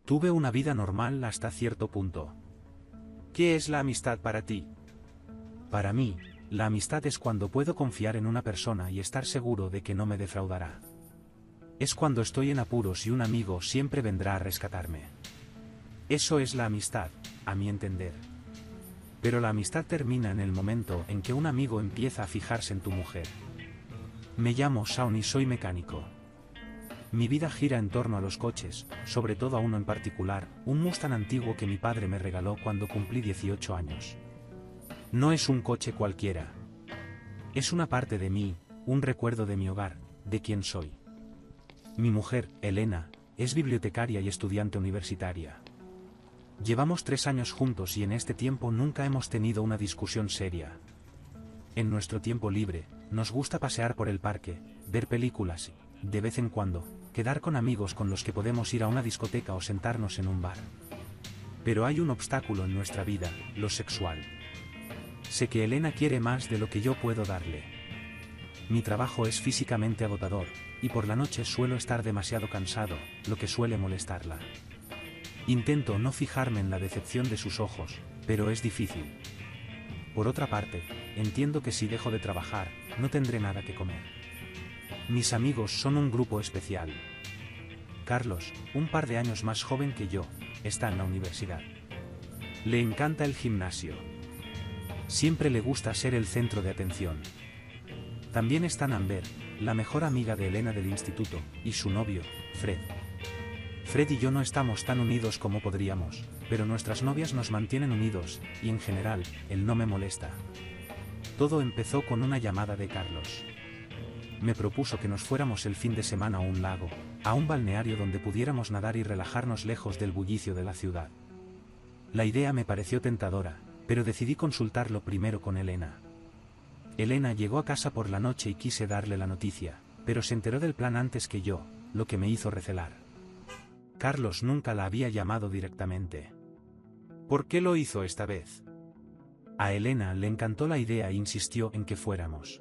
Tuve una vida normal hasta cierto punto. ¿Qué es la amistad para ti? Para mí, la amistad es cuando puedo confiar en una persona y estar seguro de que no me defraudará. Es cuando estoy en apuros y un amigo siempre vendrá a rescatarme. Eso es la amistad, a mi entender. Pero la amistad termina en el momento en que un amigo empieza a fijarse en tu mujer. Me llamo Shaun y soy mecánico. Mi vida gira en torno a los coches, sobre todo a uno en particular, un Mustang antiguo que mi padre me regaló cuando cumplí 18 años. No es un coche cualquiera. Es una parte de mí, un recuerdo de mi hogar, de quién soy. Mi mujer, Elena, es bibliotecaria y estudiante universitaria. Llevamos 3 años juntos y en este tiempo nunca hemos tenido una discusión seria. En nuestro tiempo libre, nos gusta pasear por el parque, ver películas y, de vez en cuando, quedar con amigos con los que podemos ir a una discoteca o sentarnos en un bar. Pero hay un obstáculo en nuestra vida, lo sexual. Sé que Elena quiere más de lo que yo puedo darle. Mi trabajo es físicamente agotador, y por la noche suelo estar demasiado cansado, lo que suele molestarla. Intento no fijarme en la decepción de sus ojos, pero es difícil. Por otra parte, entiendo que si dejo de trabajar, no tendré nada que comer. Mis amigos son un grupo especial. Carlos, un par de años más joven que yo, está en la universidad. Le encanta el gimnasio. Siempre le gusta ser el centro de atención. También están Amber, la mejor amiga de Elena del instituto, y su novio, Fred. Fred y yo no estamos tan unidos como podríamos, pero nuestras novias nos mantienen unidos, y en general, él no me molesta. Todo empezó con una llamada de Carlos. Me propuso que nos fuéramos el fin de semana a un lago, a un balneario donde pudiéramos nadar y relajarnos lejos del bullicio de la ciudad. La idea me pareció tentadora, pero decidí consultarlo primero con Elena. Elena llegó a casa por la noche y quise darle la noticia, pero se enteró del plan antes que yo, lo que me hizo recelar. Carlos nunca la había llamado directamente. ¿Por qué lo hizo esta vez? A Elena le encantó la idea e insistió en que fuéramos.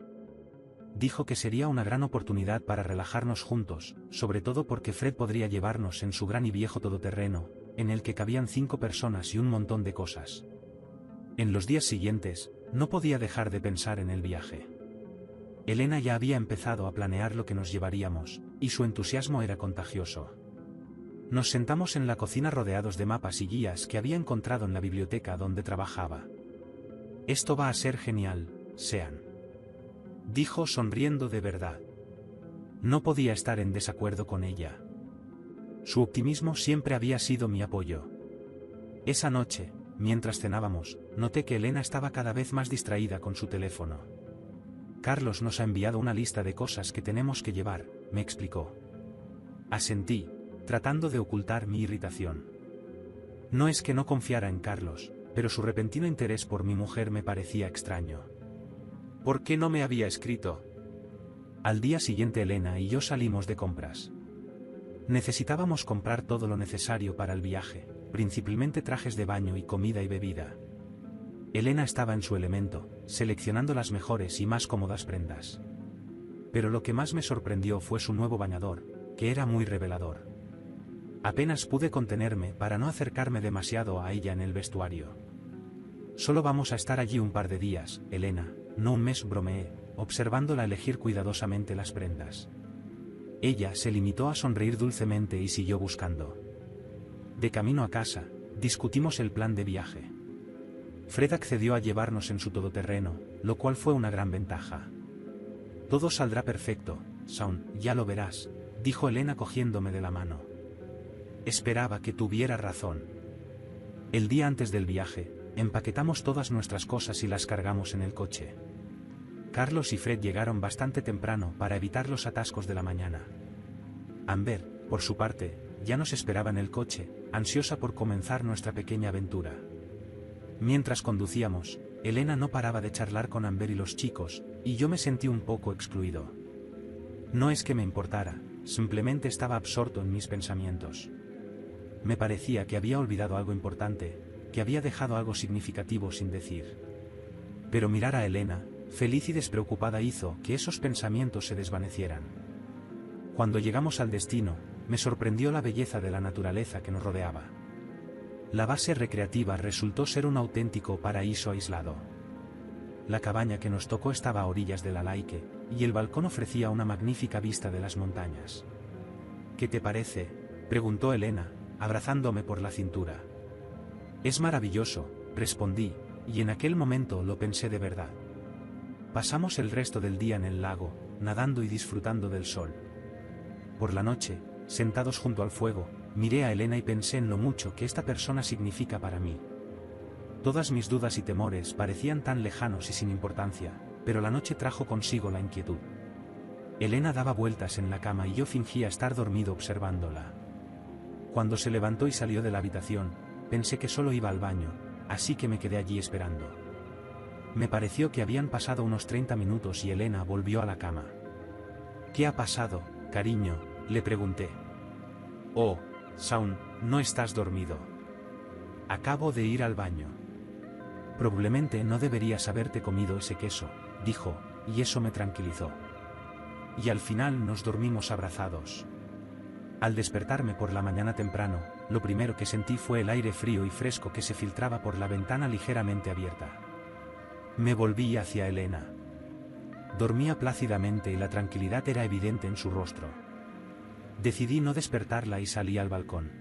Dijo que sería una gran oportunidad para relajarnos juntos, sobre todo porque Fred podría llevarnos en su gran y viejo todoterreno, en el que cabían 5 personas y un montón de cosas. En los días siguientes, no podía dejar de pensar en el viaje. Elena ya había empezado a planear lo que nos llevaríamos, y su entusiasmo era contagioso. Nos sentamos en la cocina rodeados de mapas y guías que había encontrado en la biblioteca donde trabajaba. Esto va a ser genial, Sean. Dijo sonriendo de verdad. No podía estar en desacuerdo con ella. Su optimismo siempre había sido mi apoyo. Esa noche, mientras cenábamos, noté que Elena estaba cada vez más distraída con su teléfono. Carlos nos ha enviado una lista de cosas que tenemos que llevar, me explicó. Asentí, tratando de ocultar mi irritación. No es que no confiara en Carlos, pero su repentino interés por mi mujer me parecía extraño. ¿Por qué no me había escrito? Al día siguiente Elena y yo salimos de compras. Necesitábamos comprar todo lo necesario para el viaje, principalmente trajes de baño y comida y bebida. Elena estaba en su elemento, seleccionando las mejores y más cómodas prendas. Pero lo que más me sorprendió fue su nuevo bañador, que era muy revelador. Apenas pude contenerme para no acercarme demasiado a ella en el vestuario. Solo vamos a estar allí un par de días, Elena, no un mes, bromeé, observándola elegir cuidadosamente las prendas. Ella se limitó a sonreír dulcemente y siguió buscando. De camino a casa, discutimos el plan de viaje. Fred accedió a llevarnos en su todoterreno, lo cual fue una gran ventaja. Todo saldrá perfecto, Shaun, ya lo verás, dijo Elena cogiéndome de la mano. Esperaba que tuviera razón. El día antes del viaje, empaquetamos todas nuestras cosas y las cargamos en el coche. Carlos y Fred llegaron bastante temprano para evitar los atascos de la mañana. Amber, por su parte, ya nos esperaba en el coche, ansiosa por comenzar nuestra pequeña aventura. Mientras conducíamos, Elena no paraba de charlar con Amber y los chicos, y yo me sentí un poco excluido. No es que me importara, simplemente estaba absorto en mis pensamientos. Me parecía que había olvidado algo importante, que había dejado algo significativo sin decir. Pero mirar a Elena, feliz y despreocupada, hizo que esos pensamientos se desvanecieran. Cuando llegamos al destino, me sorprendió la belleza de la naturaleza que nos rodeaba. La base recreativa resultó ser un auténtico paraíso aislado. La cabaña que nos tocó estaba a orillas del Alaique, y el balcón ofrecía una magnífica vista de las montañas. ¿Qué te parece?, preguntó Elena, abrazándome por la cintura. Es maravilloso, respondí, y en aquel momento lo pensé de verdad. Pasamos el resto del día en el lago, nadando y disfrutando del sol. Por la noche, sentados junto al fuego, miré a Elena y pensé en lo mucho que esta persona significa para mí. Todas mis dudas y temores parecían tan lejanos y sin importancia, pero la noche trajo consigo la inquietud. Elena daba vueltas en la cama y yo fingía estar dormido observándola. Cuando se levantó y salió de la habitación, pensé que solo iba al baño, así que me quedé allí esperando. Me pareció que habían pasado unos 30 minutos y Elena volvió a la cama. ¿Qué ha pasado, cariño?, le pregunté. Oh, Shaun, no estás dormido. Acabo de ir al baño. Probablemente no deberías haberte comido ese queso, dijo, y eso me tranquilizó. Y al final nos dormimos abrazados. Al despertarme por la mañana temprano, lo primero que sentí fue el aire frío y fresco que se filtraba por la ventana ligeramente abierta. Me volví hacia Elena. Dormía plácidamente y la tranquilidad era evidente en su rostro. Decidí no despertarla y salí al balcón.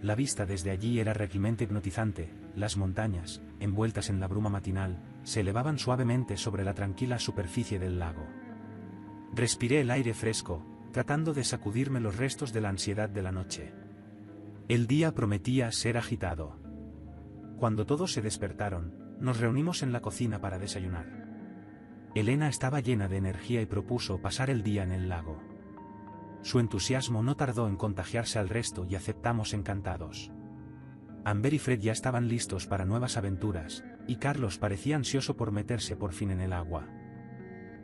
La vista desde allí era realmente hipnotizante, las montañas, envueltas en la bruma matinal, se elevaban suavemente sobre la tranquila superficie del lago. Respiré el aire fresco, tratando de sacudirme los restos de la ansiedad de la noche. El día prometía ser agitado. Cuando todos se despertaron, nos reunimos en la cocina para desayunar. Elena estaba llena de energía y propuso pasar el día en el lago. Su entusiasmo no tardó en contagiarse al resto y aceptamos encantados. Amber y Fred ya estaban listos para nuevas aventuras, y Carlos parecía ansioso por meterse por fin en el agua.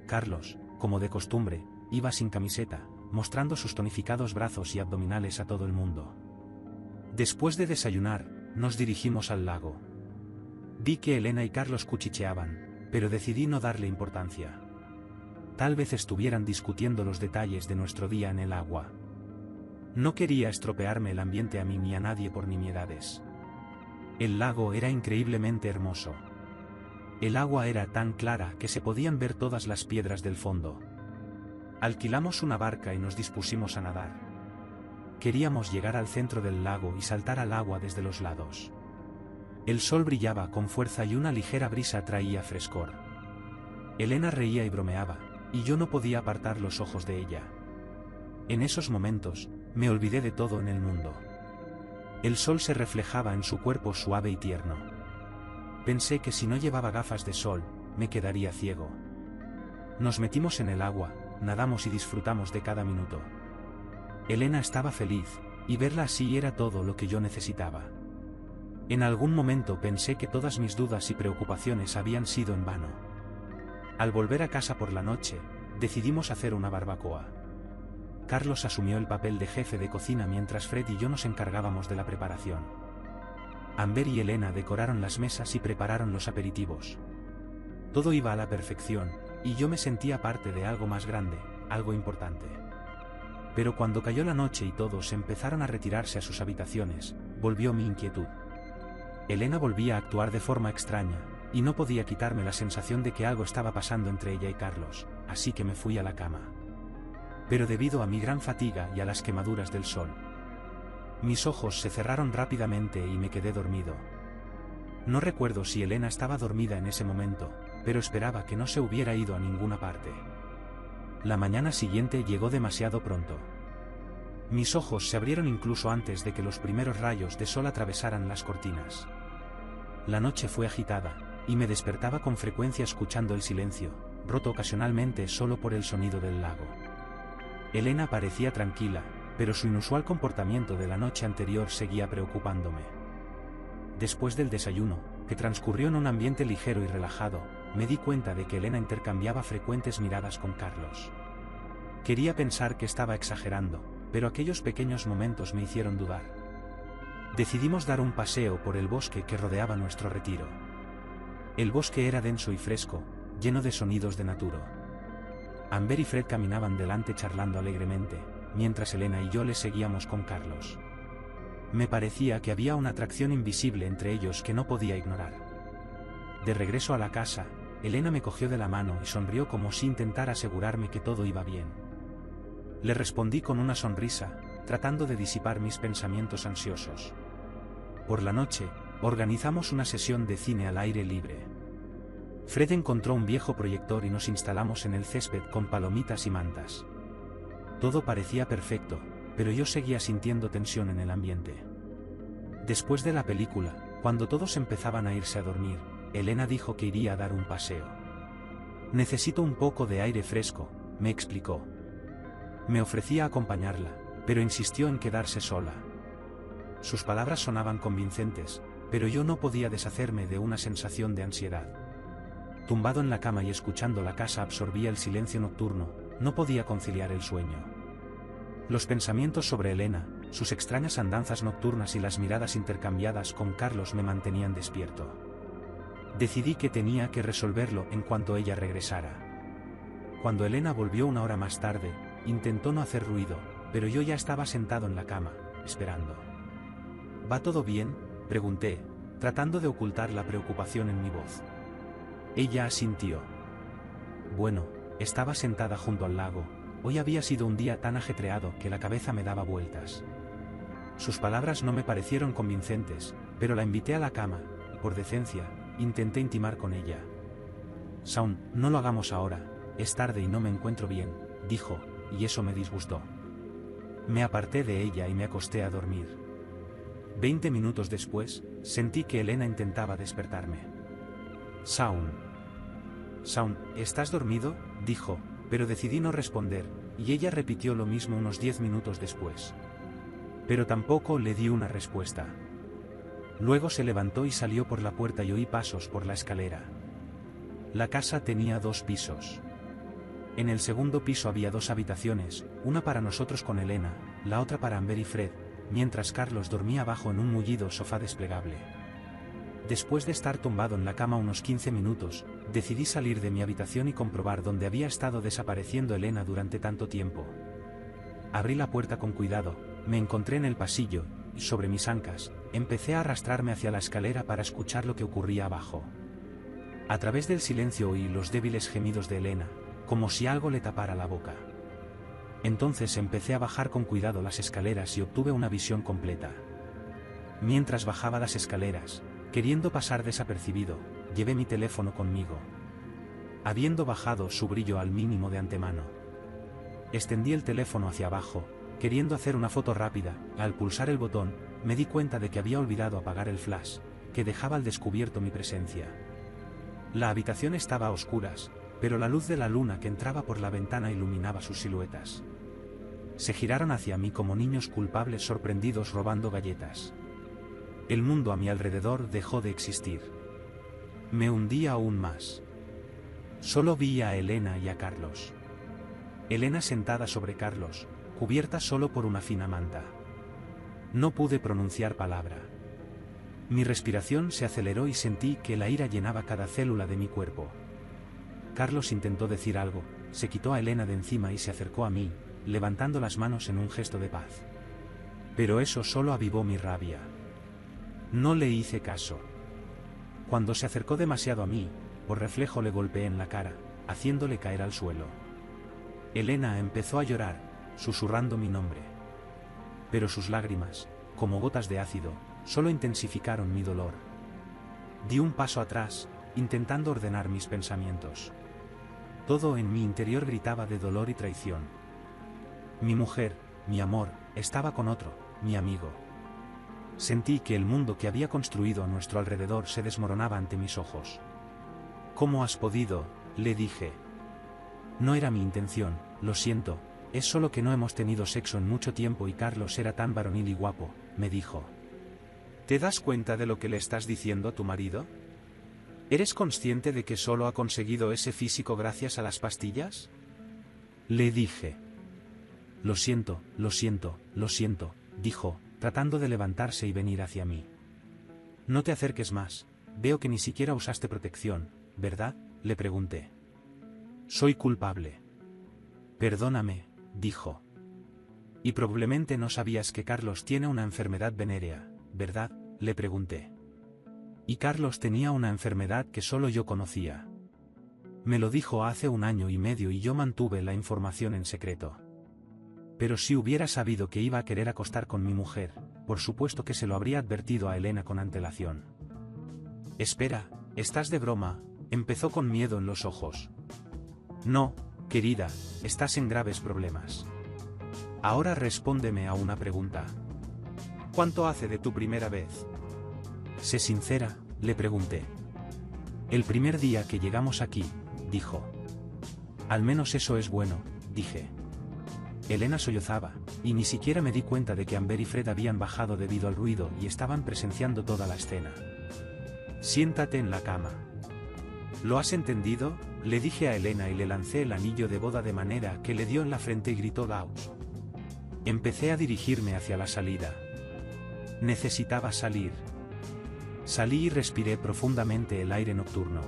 Carlos, como de costumbre, iba sin camiseta, mostrando sus tonificados brazos y abdominales a todo el mundo. Después de desayunar, nos dirigimos al lago. Vi que Elena y Carlos cuchicheaban, pero decidí no darle importancia. Tal vez estuvieran discutiendo los detalles de nuestro día en el agua. No quería estropearme el ambiente a mí ni a nadie por nimiedades. El lago era increíblemente hermoso. El agua era tan clara que se podían ver todas las piedras del fondo. Alquilamos una barca y nos dispusimos a nadar. Queríamos llegar al centro del lago y saltar al agua desde los lados. El sol brillaba con fuerza y una ligera brisa traía frescor. Elena reía y bromeaba, y yo no podía apartar los ojos de ella. En esos momentos, me olvidé de todo en el mundo. El sol se reflejaba en su cuerpo suave y tierno. Pensé que si no llevaba gafas de sol, me quedaría ciego. Nos metimos en el agua, nadamos y disfrutamos de cada minuto. Elena estaba feliz, y verla así era todo lo que yo necesitaba. En algún momento pensé que todas mis dudas y preocupaciones habían sido en vano. Al volver a casa por la noche, decidimos hacer una barbacoa. Carlos asumió el papel de jefe de cocina mientras Fred y yo nos encargábamos de la preparación. Amber y Elena decoraron las mesas y prepararon los aperitivos. Todo iba a la perfección, y yo me sentía parte de algo más grande, algo importante. Pero cuando cayó la noche y todos empezaron a retirarse a sus habitaciones, volvió mi inquietud. Elena volvía a actuar de forma extraña, y no podía quitarme la sensación de que algo estaba pasando entre ella y Carlos, así que me fui a la cama. Pero debido a mi gran fatiga y a las quemaduras del sol, mis ojos se cerraron rápidamente y me quedé dormido. No recuerdo si Elena estaba dormida en ese momento, pero esperaba que no se hubiera ido a ninguna parte. La mañana siguiente llegó demasiado pronto. Mis ojos se abrieron incluso antes de que los primeros rayos de sol atravesaran las cortinas. La noche fue agitada, y me despertaba con frecuencia escuchando el silencio, roto ocasionalmente solo por el sonido del lago. Elena parecía tranquila, pero su inusual comportamiento de la noche anterior seguía preocupándome. Después del desayuno, que transcurrió en un ambiente ligero y relajado, me di cuenta de que Elena intercambiaba frecuentes miradas con Carlos. Quería pensar que estaba exagerando, pero aquellos pequeños momentos me hicieron dudar. Decidimos dar un paseo por el bosque que rodeaba nuestro retiro. El bosque era denso y fresco, lleno de sonidos de naturo. Amber y Fred caminaban delante charlando alegremente, mientras Elena y yo le seguíamos con Carlos. Me parecía que había una atracción invisible entre ellos que no podía ignorar. De regreso a la casa, Elena me cogió de la mano y sonrió como si intentara asegurarme que todo iba bien. Le respondí con una sonrisa, tratando de disipar mis pensamientos ansiosos. Por la noche, organizamos una sesión de cine al aire libre. Fred encontró un viejo proyector y nos instalamos en el césped con palomitas y mantas. Todo parecía perfecto, pero yo seguía sintiendo tensión en el ambiente. Después de la película, cuando todos empezaban a irse a dormir, Elena dijo que iría a dar un paseo. Necesito un poco de aire fresco, me explicó. Me ofrecía acompañarla, pero insistió en quedarse sola. Sus palabras sonaban convincentes, pero yo no podía deshacerme de una sensación de ansiedad. Tumbado en la cama y escuchando la casa absorbía el silencio nocturno, no podía conciliar el sueño. Los pensamientos sobre Elena, sus extrañas andanzas nocturnas y las miradas intercambiadas con Carlos me mantenían despierto. Decidí que tenía que resolverlo en cuanto ella regresara. Cuando Elena volvió una hora más tarde, intentó no hacer ruido, pero yo ya estaba sentado en la cama, esperando. ¿Va todo bien?, pregunté, tratando de ocultar la preocupación en mi voz. Ella asintió. Bueno, estaba sentada junto al lago. Hoy había sido un día tan ajetreado que la cabeza me daba vueltas. Sus palabras no me parecieron convincentes, pero la invité a la cama, y por decencia, intenté intimar con ella. Shaun, no lo hagamos ahora, es tarde y no me encuentro bien, dijo, y eso me disgustó. Me aparté de ella y me acosté a dormir. 20 minutos después, sentí que Elena intentaba despertarme. Shaun, ¿estás dormido?, dijo, pero decidí no responder, y ella repitió lo mismo unos 10 minutos después. Pero tampoco le di una respuesta. Luego se levantó y salió por la puerta y oí pasos por la escalera. La casa tenía 2 pisos. En el segundo piso había 2 habitaciones, una para nosotros con Elena, la otra para Amber y Fred, mientras Carlos dormía abajo en un mullido sofá desplegable. Después de estar tumbado en la cama unos 15 minutos, decidí salir de mi habitación y comprobar dónde había estado desapareciendo Elena durante tanto tiempo. Abrí la puerta con cuidado, me encontré en el pasillo, y sobre mis ancas, empecé a arrastrarme hacia la escalera para escuchar lo que ocurría abajo. A través del silencio oí los débiles gemidos de Elena, como si algo le tapara la boca. Entonces empecé a bajar con cuidado las escaleras y obtuve una visión completa. Mientras bajaba las escaleras, queriendo pasar desapercibido, llevé mi teléfono conmigo. Habiendo bajado su brillo al mínimo de antemano, extendí el teléfono hacia abajo, queriendo hacer una foto rápida. Al pulsar el botón, me di cuenta de que había olvidado apagar el flash, que dejaba al descubierto mi presencia. La habitación estaba a oscuras, pero la luz de la luna que entraba por la ventana iluminaba sus siluetas. Se giraron hacia mí como niños culpables sorprendidos robando galletas. El mundo a mi alrededor dejó de existir. Me hundí aún más. Solo vi a Elena y a Carlos. Elena sentada sobre Carlos, cubierta solo por una fina manta. No pude pronunciar palabra. Mi respiración se aceleró y sentí que la ira llenaba cada célula de mi cuerpo. Carlos intentó decir algo, se quitó a Elena de encima y se acercó a mí, levantando las manos en un gesto de paz. Pero eso solo avivó mi rabia. No le hice caso. Cuando se acercó demasiado a mí, por reflejo le golpeé en la cara, haciéndole caer al suelo. Elena empezó a llorar, susurrando mi nombre. Pero sus lágrimas, como gotas de ácido, solo intensificaron mi dolor. Di un paso atrás, intentando ordenar mis pensamientos. Todo en mi interior gritaba de dolor y traición. Mi mujer, mi amor, estaba con otro, mi amigo. Sentí que el mundo que había construido a nuestro alrededor se desmoronaba ante mis ojos. ¿Cómo has podido?, le dije. No era mi intención, lo siento, es solo que no hemos tenido sexo en mucho tiempo y Carlos era tan varonil y guapo, me dijo. ¿Te das cuenta de lo que le estás diciendo a tu marido? ¿Eres consciente de que solo ha conseguido ese físico gracias a las pastillas? Le dije. Lo siento, dijo, tratando de levantarse y venir hacia mí. No te acerques más, veo que ni siquiera usaste protección, ¿verdad?, le pregunté. Soy culpable. Perdóname, dijo. Y probablemente no sabías que Carlos tiene una enfermedad venérea, ¿verdad?, le pregunté. Y Carlos tenía una enfermedad que solo yo conocía. Me lo dijo hace 1 año y medio y yo mantuve la información en secreto. Pero si hubiera sabido que iba a querer acostar con mi mujer, por supuesto que se lo habría advertido a Elena con antelación. Espera, ¿estás de broma?, empezó con miedo en los ojos. No, querida, estás en graves problemas. Ahora respóndeme a una pregunta. ¿Cuánto hace de tu primera vez? Sé sincera, le pregunté. El primer día que llegamos aquí, dijo. Al menos eso es bueno, dije. Elena sollozaba, y ni siquiera me di cuenta de que Amber y Fred habían bajado debido al ruido y estaban presenciando toda la escena. Siéntate en la cama. ¿Lo has entendido?, le dije a Elena y le lancé el anillo de boda de manera que le dio en la frente y gritó Daus. Empecé a dirigirme hacia la salida. Necesitaba salir. Salí y respiré profundamente el aire nocturno.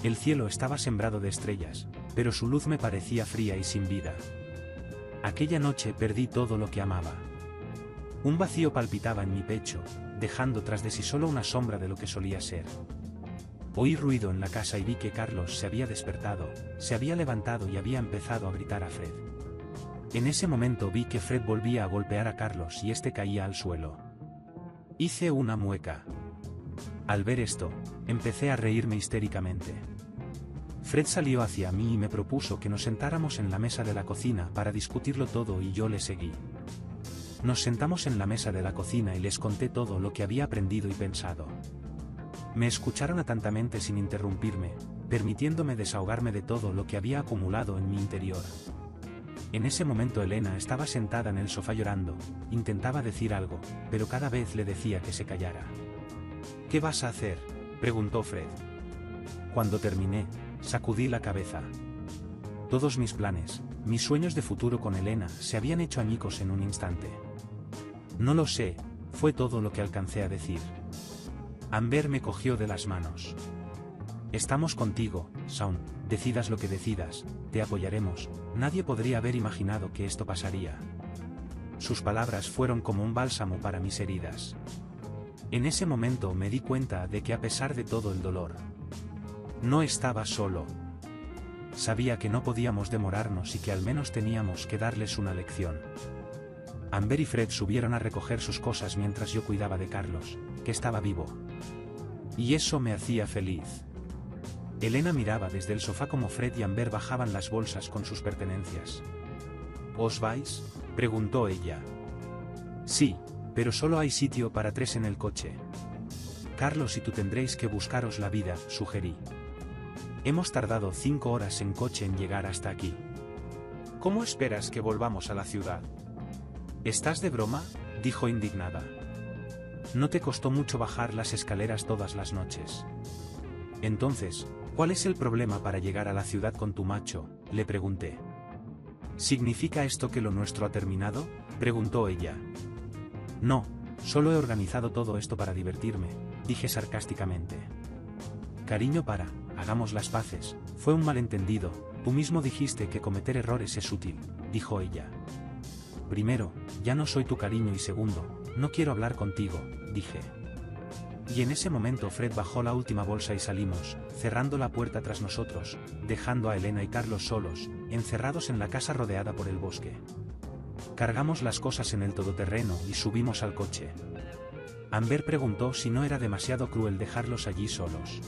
El cielo estaba sembrado de estrellas, pero su luz me parecía fría y sin vida. Aquella noche perdí todo lo que amaba. Un vacío palpitaba en mi pecho, dejando tras de sí solo una sombra de lo que solía ser. Oí ruido en la casa y vi que Carlos se había despertado, se había levantado y había empezado a gritar a Fred. En ese momento vi que Fred volvía a golpear a Carlos y este caía al suelo. Hice una mueca. Al ver esto, empecé a reírme histéricamente. Fred salió hacia mí y me propuso que nos sentáramos en la mesa de la cocina para discutirlo todo y yo le seguí. Nos sentamos en la mesa de la cocina y les conté todo lo que había aprendido y pensado. Me escucharon atentamente sin interrumpirme, permitiéndome desahogarme de todo lo que había acumulado en mi interior. En ese momento Elena estaba sentada en el sofá llorando, intentaba decir algo, pero cada vez le decía que se callara. ¿Qué vas a hacer?, preguntó Fred. Cuando terminé, sacudí la cabeza. Todos mis planes, mis sueños de futuro con Elena se habían hecho añicos en un instante. No lo sé, fue todo lo que alcancé a decir. Amber me cogió de las manos. Estamos contigo, Shaun, decidas lo que decidas, te apoyaremos, nadie podría haber imaginado que esto pasaría. Sus palabras fueron como un bálsamo para mis heridas. En ese momento me di cuenta de que a pesar de todo el dolor, no estaba solo. Sabía que no podíamos demorarnos y que al menos teníamos que darles una lección. Amber y Fred subieron a recoger sus cosas mientras yo cuidaba de Carlos, que estaba vivo. Y eso me hacía feliz. Elena miraba desde el sofá como Fred y Amber bajaban las bolsas con sus pertenencias. ¿Os vais?, preguntó ella. Sí, pero solo hay sitio para 3 en el coche. Carlos y tú tendréis que buscaros la vida, sugerí. Hemos tardado 5 horas en coche en llegar hasta aquí. ¿Cómo esperas que volvamos a la ciudad? ¿Estás de broma?, dijo indignada. No te costó mucho bajar las escaleras todas las noches. Entonces, ¿cuál es el problema para llegar a la ciudad con tu macho?, le pregunté. ¿Significa esto que lo nuestro ha terminado?, preguntó ella. No, solo he organizado todo esto para divertirme, dije sarcásticamente. Cariño, hagamos las paces, fue un malentendido, tú mismo dijiste que cometer errores es útil, dijo ella. Primero, ya no soy tu cariño y segundo, no quiero hablar contigo, dije. Y en ese momento Fred bajó la última bolsa y salimos, cerrando la puerta tras nosotros, dejando a Elena y Carlos solos, encerrados en la casa rodeada por el bosque. Cargamos las cosas en el todoterreno y subimos al coche. Amber preguntó si no era demasiado cruel dejarlos allí solos.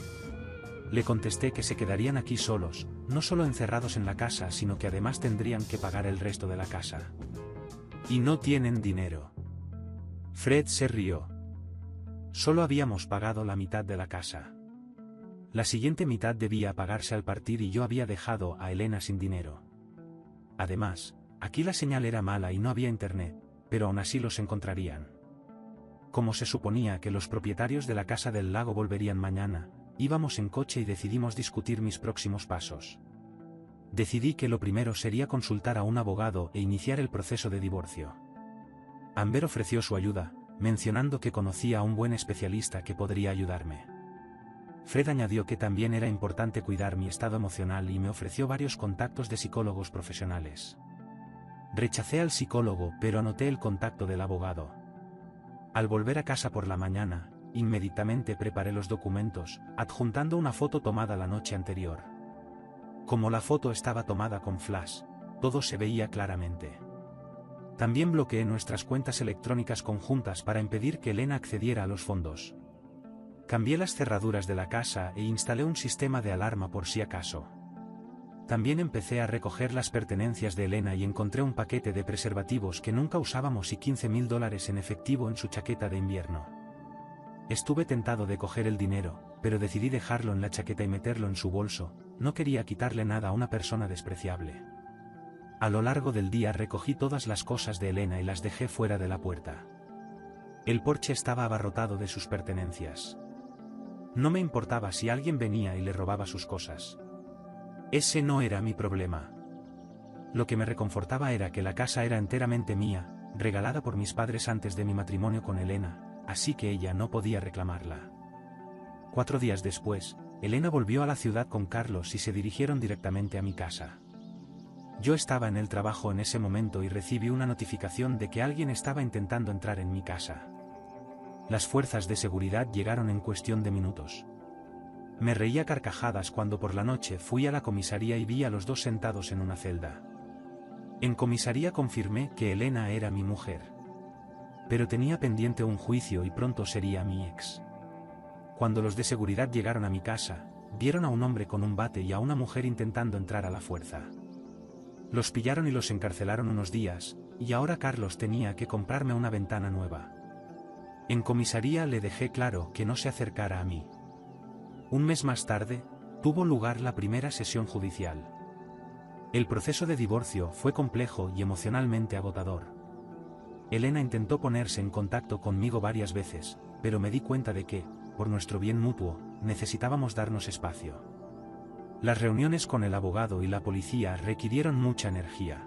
Le contesté que se quedarían aquí solos, no solo encerrados en la casa sino que además tendrían que pagar el resto de la casa. Y no tienen dinero. Fred se rió. Solo habíamos pagado la mitad de la casa. La siguiente mitad debía pagarse al partir y yo había dejado a Elena sin dinero. Además, aquí la señal era mala y no había internet, pero aún así los encontrarían. Como se suponía que los propietarios de la casa del lago volverían mañana, íbamos en coche y decidimos discutir mis próximos pasos. Decidí que lo primero sería consultar a un abogado e iniciar el proceso de divorcio. Amber ofreció su ayuda, mencionando que conocía a un buen especialista que podría ayudarme. Fred añadió que también era importante cuidar mi estado emocional y me ofreció varios contactos de psicólogos profesionales. Rechacé al psicólogo, pero anoté el contacto del abogado. Al volver a casa por la mañana, inmediatamente preparé los documentos, adjuntando una foto tomada la noche anterior. Como la foto estaba tomada con flash, todo se veía claramente. También bloqueé nuestras cuentas electrónicas conjuntas para impedir que Elena accediera a los fondos. Cambié las cerraduras de la casa e instalé un sistema de alarma por si acaso. También empecé a recoger las pertenencias de Elena y encontré un paquete de preservativos que nunca usábamos y $15.000 en efectivo en su chaqueta de invierno. Estuve tentado de coger el dinero, pero decidí dejarlo en la chaqueta y meterlo en su bolso. No quería quitarle nada a una persona despreciable. A lo largo del día recogí todas las cosas de Elena y las dejé fuera de la puerta. El porche estaba abarrotado de sus pertenencias. No me importaba si alguien venía y le robaba sus cosas. Ese no era mi problema. Lo que me reconfortaba era que la casa era enteramente mía, regalada por mis padres antes de mi matrimonio con Elena, así que ella no podía reclamarla. 4 días después, Elena volvió a la ciudad con Carlos y se dirigieron directamente a mi casa. Yo estaba en el trabajo en ese momento y recibí una notificación de que alguien estaba intentando entrar en mi casa. Las fuerzas de seguridad llegaron en cuestión de minutos. Me reía a carcajadas cuando por la noche fui a la comisaría y vi a los dos sentados en una celda. En comisaría confirmé que Elena era mi mujer. Pero tenía pendiente un juicio y pronto sería mi ex. Cuando los de seguridad llegaron a mi casa, vieron a un hombre con un bate y a una mujer intentando entrar a la fuerza. Los pillaron y los encarcelaron unos días, y ahora Carlos tenía que comprarme una ventana nueva. En comisaría le dejé claro que no se acercara a mí. Un mes más tarde, tuvo lugar la primera sesión judicial. El proceso de divorcio fue complejo y emocionalmente agotador. Elena intentó ponerse en contacto conmigo varias veces, pero me di cuenta de que, por nuestro bien mutuo, necesitábamos darnos espacio. Las reuniones con el abogado y la policía requirieron mucha energía.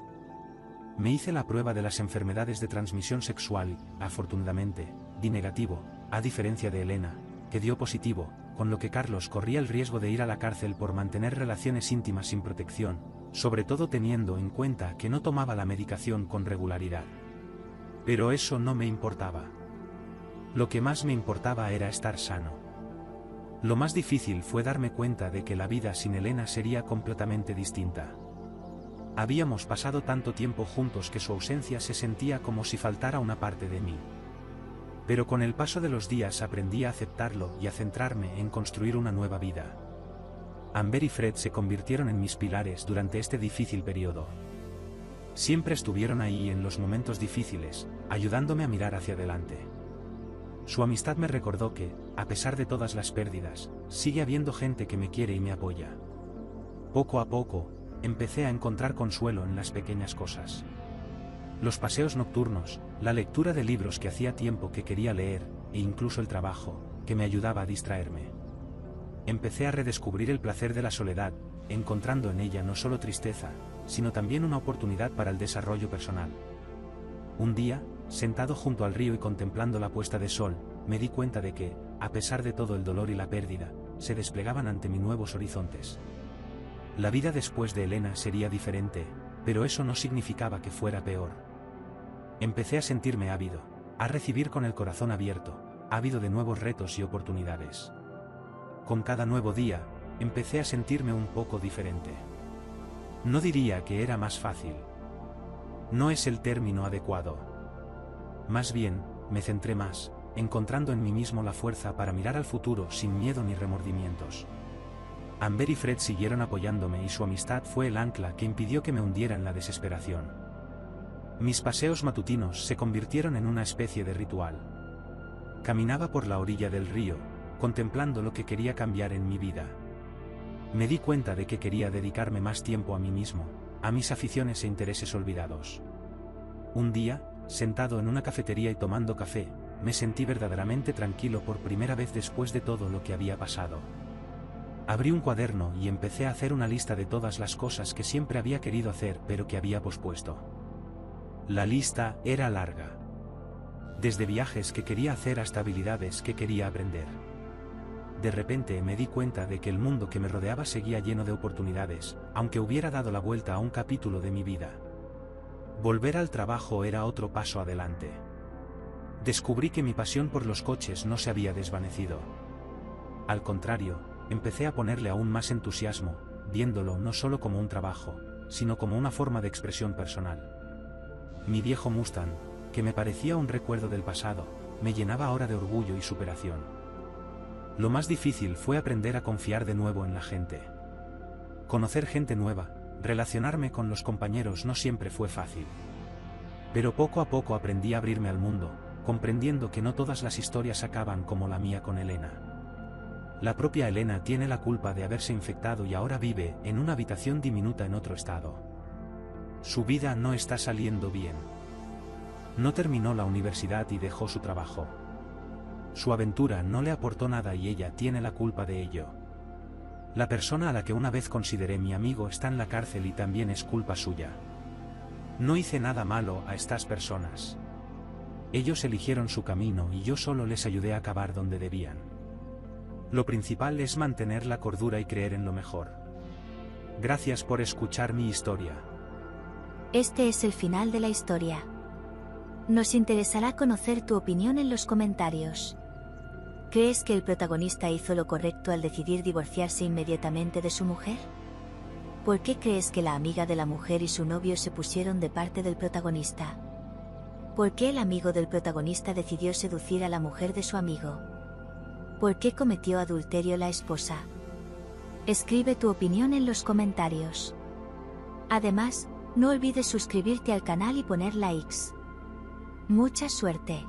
Me hice la prueba de las enfermedades de transmisión sexual y, afortunadamente, di negativo, a diferencia de Elena, que dio positivo, con lo que Carlos corría el riesgo de ir a la cárcel por mantener relaciones íntimas sin protección, sobre todo teniendo en cuenta que no tomaba la medicación con regularidad. Pero eso no me importaba. Lo que más me importaba era estar sano. Lo más difícil fue darme cuenta de que la vida sin Elena sería completamente distinta. Habíamos pasado tanto tiempo juntos que su ausencia se sentía como si faltara una parte de mí. Pero con el paso de los días aprendí a aceptarlo y a centrarme en construir una nueva vida. Amber y Fred se convirtieron en mis pilares durante este difícil periodo. Siempre estuvieron ahí en los momentos difíciles, ayudándome a mirar hacia adelante. Su amistad me recordó que, a pesar de todas las pérdidas, sigue habiendo gente que me quiere y me apoya. Poco a poco, empecé a encontrar consuelo en las pequeñas cosas. Los paseos nocturnos, la lectura de libros que hacía tiempo que quería leer, e incluso el trabajo, que me ayudaba a distraerme. Empecé a redescubrir el placer de la soledad, encontrando en ella no solo tristeza, sino también una oportunidad para el desarrollo personal. Un día, sentado junto al río y contemplando la puesta de sol, me di cuenta de que, a pesar de todo el dolor y la pérdida, se desplegaban ante mí nuevos horizontes. La vida después de Elena sería diferente, pero eso no significaba que fuera peor. Empecé a sentirme ávido, a recibir con el corazón abierto, ávido de nuevos retos y oportunidades. Con cada nuevo día, empecé a sentirme un poco diferente. No diría que era más fácil. No es el término adecuado. Más bien, me centré más, encontrando en mí mismo la fuerza para mirar al futuro sin miedo ni remordimientos. Amber y Fred siguieron apoyándome y su amistad fue el ancla que impidió que me hundiera en la desesperación. Mis paseos matutinos se convirtieron en una especie de ritual. Caminaba por la orilla del río, contemplando lo que quería cambiar en mi vida. Me di cuenta de que quería dedicarme más tiempo a mí mismo, a mis aficiones e intereses olvidados. Un día, sentado en una cafetería y tomando café, me sentí verdaderamente tranquilo por primera vez después de todo lo que había pasado. Abrí un cuaderno y empecé a hacer una lista de todas las cosas que siempre había querido hacer pero que había pospuesto. La lista era larga. Desde viajes que quería hacer hasta habilidades que quería aprender. De repente me di cuenta de que el mundo que me rodeaba seguía lleno de oportunidades, aunque hubiera dado la vuelta a un capítulo de mi vida. Volver al trabajo era otro paso adelante. Descubrí que mi pasión por los coches no se había desvanecido. Al contrario, empecé a ponerle aún más entusiasmo, viéndolo no solo como un trabajo, sino como una forma de expresión personal. Mi viejo Mustang, que me parecía un recuerdo del pasado, me llenaba ahora de orgullo y superación. Lo más difícil fue aprender a confiar de nuevo en la gente. Conocer gente nueva, relacionarme con los compañeros no siempre fue fácil. Pero poco a poco aprendí a abrirme al mundo, comprendiendo que no todas las historias acaban como la mía con Elena. La propia Elena tiene la culpa de haberse infectado y ahora vive en una habitación diminuta en otro estado. Su vida no está saliendo bien. No terminó la universidad y dejó su trabajo. Su aventura no le aportó nada y ella tiene la culpa de ello. La persona a la que una vez consideré mi amigo está en la cárcel y también es culpa suya. No hice nada malo a estas personas. Ellos eligieron su camino y yo solo les ayudé a acabar donde debían. Lo principal es mantener la cordura y creer en lo mejor. Gracias por escuchar mi historia. Este es el final de la historia. Nos interesará conocer tu opinión en los comentarios. ¿Crees que el protagonista hizo lo correcto al decidir divorciarse inmediatamente de su mujer? ¿Por qué crees que la amiga de la mujer y su novio se pusieron de parte del protagonista? ¿Por qué el amigo del protagonista decidió seducir a la mujer de su amigo? ¿Por qué cometió adulterio la esposa? Escribe tu opinión en los comentarios. Además, no olvides suscribirte al canal y poner likes. Mucha suerte.